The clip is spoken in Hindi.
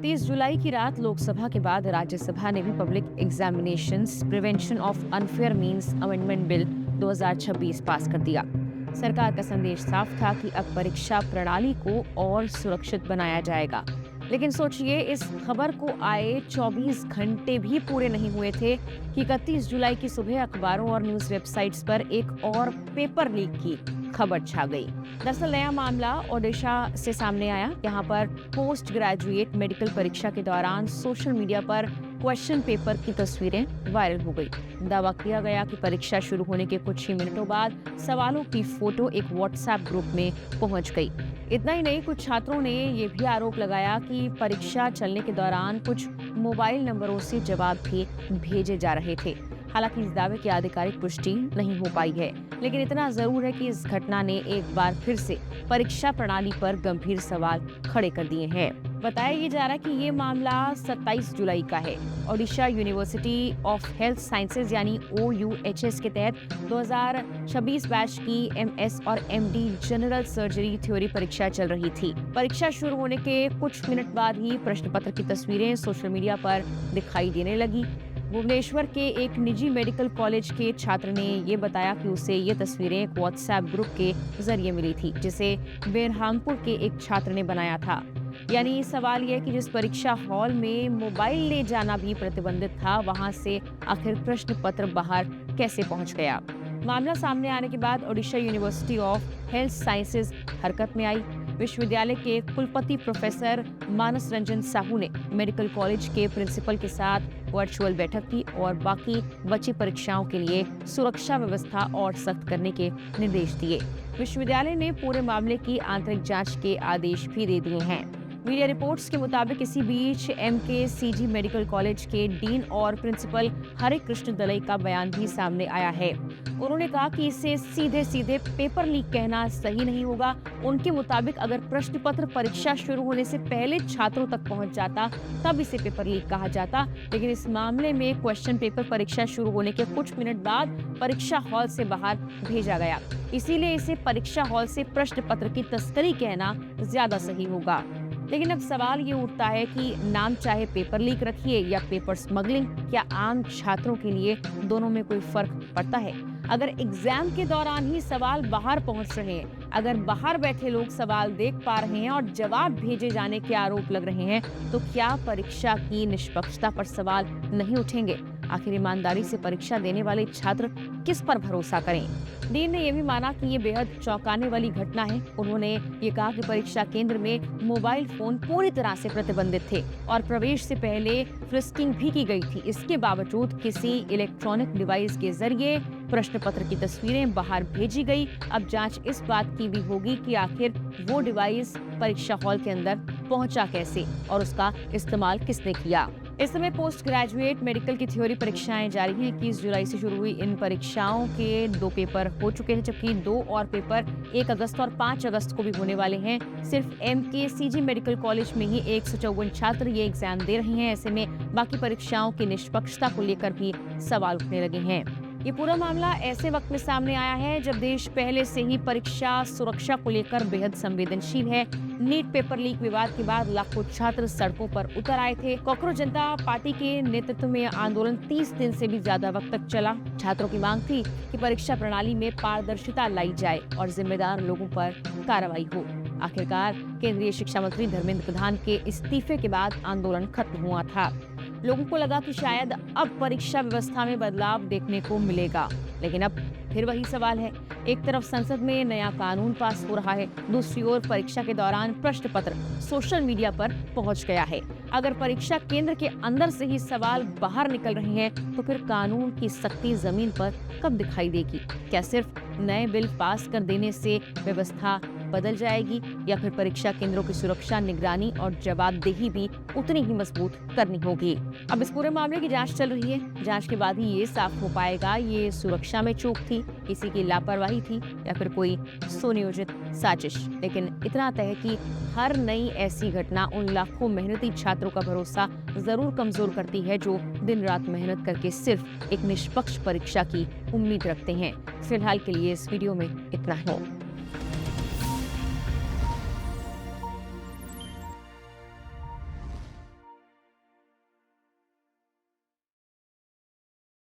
30 जुलाई की रात लोकसभा के बाद राज्यसभा ने भी public examinations prevention of unfair means amendment bill 2026 पास कर दिया। सरकार का संदेश साफ था कि अब परीक्षा प्रणाली को और सुरक्षित बनाया जाएगा। लेकिन सोचिए, इस खबर को आए 24 घंटे भी पूरे नहीं हुए थे कि 31 जुलाई की सुबह अखबारों और न्यूज वेबसाइट्स पर एक और पेपर लीक की खबर छा गई। दरअसल नया मामला ओडिशा से सामने आया। यहाँ पर पोस्ट ग्रेजुएट मेडिकल परीक्षा के दौरान सोशल मीडिया पर क्वेश्चन पेपर की तस्वीरें वायरल हो गई। दावा किया गया कि परीक्षा शुरू होने के कुछ ही मिनटों बाद सवालों की फोटो एक व्हाट्सएप ग्रुप में पहुंच गई। इतना ही नहीं, कुछ छात्रों ने ये भी आरोप लगाया कि परीक्षा चलने के दौरान कुछ मोबाइल नंबरों से जवाब भी भेजे जा रहे थे। हालांकि इस दावे की आधिकारिक पुष्टि नहीं हो पाई है, लेकिन इतना जरूर है कि इस घटना ने एक बार फिर से परीक्षा प्रणाली पर गंभीर सवाल खड़े कर दिए हैं। बताया ये जा रहा है कि ये मामला 27 जुलाई का है। Odisha university of health sciences यानी OUHS के तहत 2026 बैच की MS और MD जनरल सर्जरी थ्योरी परीक्षा चल रही थी। परीक्षा शुरू होने के कुछ मिनट बाद ही प्रश्न पत्र की तस्वीरें सोशल मीडिया पर दिखाई देने लगी। भुवनेश्वर के एक निजी मेडिकल कॉलेज के छात्र ने ये बताया कि उसे ये तस्वीरें एक व्हाट्सएप ग्रुप के जरिए मिली थी, जिसे बेरहामपुर के एक छात्र ने बनाया था। यानी सवाल यह कि जिस परीक्षा हॉल में मोबाइल ले जाना भी प्रतिबंधित था, वहां से आखिर प्रश्न पत्र बाहर कैसे पहुंच गया। मामला सामने आने के बाद Odisha university of health sciences हरकत में आई। विश्वविद्यालय के कुलपति प्रोफेसर मानस रंजन साहू ने मेडिकल कॉलेज के प्रिंसिपल के साथ वर्चुअल बैठक की और बाकी बची परीक्षाओं के लिए सुरक्षा व्यवस्था और सख्त करने के निर्देश दिए। विश्वविद्यालय ने पूरे मामले की आंतरिक जांच के आदेश भी दे दिए हैं। मीडिया रिपोर्ट्स के मुताबिक इसी बीच MKCG मेडिकल कॉलेज के डीन और प्रिंसिपल हरे कृष्ण दलई का बयान भी सामने आया है। उन्होंने कहा कि इसे सीधे सीधे पेपर लीक कहना सही नहीं होगा। उनके मुताबिक अगर प्रश्न पत्र परीक्षा शुरू होने से पहले छात्रों तक पहुंच जाता तब इसे पेपर लीक कहा जाता, लेकिन इस मामले में क्वेश्चन पेपर परीक्षा शुरू होने के कुछ मिनट बाद परीक्षा हॉल से बाहर भेजा गया। इसीलिए इसे परीक्षा हॉल से प्रश्न पत्र की तस्करी कहना ज्यादा सही होगा। लेकिन अब सवाल ये उठता है कि नाम चाहे पेपर लीक रखिए या पेपर स्मगलिंग, क्या आम छात्रों के लिए दोनों में कोई फर्क पड़ता है? अगर एग्जाम के दौरान ही सवाल बाहर पहुंच रहे हैं, अगर बाहर बैठे लोग सवाल देख पा रहे हैं और जवाब भेजे जाने के आरोप लग रहे हैं, तो क्या परीक्षा की निष्पक्षता पर सवाल नहीं उठेंगे? आखिर ईमानदारी से परीक्षा देने वाले छात्र किस पर भरोसा करें? डीन ने यह भी माना कि ये बेहद चौंकाने वाली घटना है। उन्होंने ये कहा कि परीक्षा केंद्र में मोबाइल फोन पूरी तरह से प्रतिबंधित थे और प्रवेश से पहले फ्रिस्किंग भी की गई थी। इसके बावजूद किसी इलेक्ट्रॉनिक डिवाइस के जरिए प्रश्न पत्र की तस्वीरें बाहर भेजी गई। अब जांच इस बात की भी होगी कि आखिर वो डिवाइस परीक्षा हॉल के अंदर पहुंचा कैसे और उसका इस्तेमाल किसने किया। इस समय पोस्ट ग्रेजुएट मेडिकल की थ्योरी परीक्षाएं जारी हैं। 21 जुलाई से शुरू हुई इन परीक्षाओं के 2 पेपर हो चुके हैं, जबकि 2 और पेपर 1 अगस्त और 5 अगस्त को भी होने वाले हैं। सिर्फ MKCG मेडिकल कॉलेज में ही 154 छात्र ये एग्जाम दे रहे हैं। ऐसे में बाकी परीक्षाओं की निष्पक्षता को लेकर भी सवाल उठने लगे हैं। ये पूरा मामला ऐसे वक्त में सामने आया है जब देश पहले से ही परीक्षा सुरक्षा को लेकर बेहद संवेदनशील है। नीट पेपर लीक विवाद के बाद लाखों छात्र सड़कों पर उतर आए थे। कॉकरोच जनता पार्टी के नेतृत्व में आंदोलन 30 दिन से भी ज्यादा वक्त तक चला। छात्रों की मांग थी कि परीक्षा प्रणाली में पारदर्शिता लाई जाए और जिम्मेदार लोगों पर कार्रवाई हो। आखिरकार केंद्रीय शिक्षा मंत्री धर्मेंद्र प्रधान के इस्तीफे के बाद आंदोलन खत्म हुआ था। लोगों को लगा कि शायद अब परीक्षा व्यवस्था में बदलाव देखने को मिलेगा, लेकिन अब फिर वही सवाल है। एक तरफ संसद में नया कानून पास हो रहा है, दूसरी ओर परीक्षा के दौरान प्रश्न पत्र सोशल मीडिया पर पहुंच गया है। अगर परीक्षा केंद्र के अंदर से ही सवाल बाहर निकल रहे हैं, तो फिर कानून की सख्ती जमीन पर कब दिखाई देगी? क्या सिर्फ नए बिल पास कर देने से व्यवस्था बदल जाएगी या फिर परीक्षा केंद्रों की सुरक्षा, निगरानी और जवाबदेही भी उतनी ही मजबूत करनी होगी? अब इस पूरे मामले की जांच चल रही है। जांच के बाद ही ये साफ हो पाएगा ये सुरक्षा में चूक थी, किसी की लापरवाही थी या फिर कोई सुनियोजित साजिश। लेकिन इतना तय है कि हर नई ऐसी घटना उन लाखों मेहनती छात्रों का भरोसा जरूर कमजोर करती है जो दिन रात मेहनत करके सिर्फ एक निष्पक्ष परीक्षा की उम्मीद रखते हैं। फिलहाल के लिए इस वीडियो में इतना ही।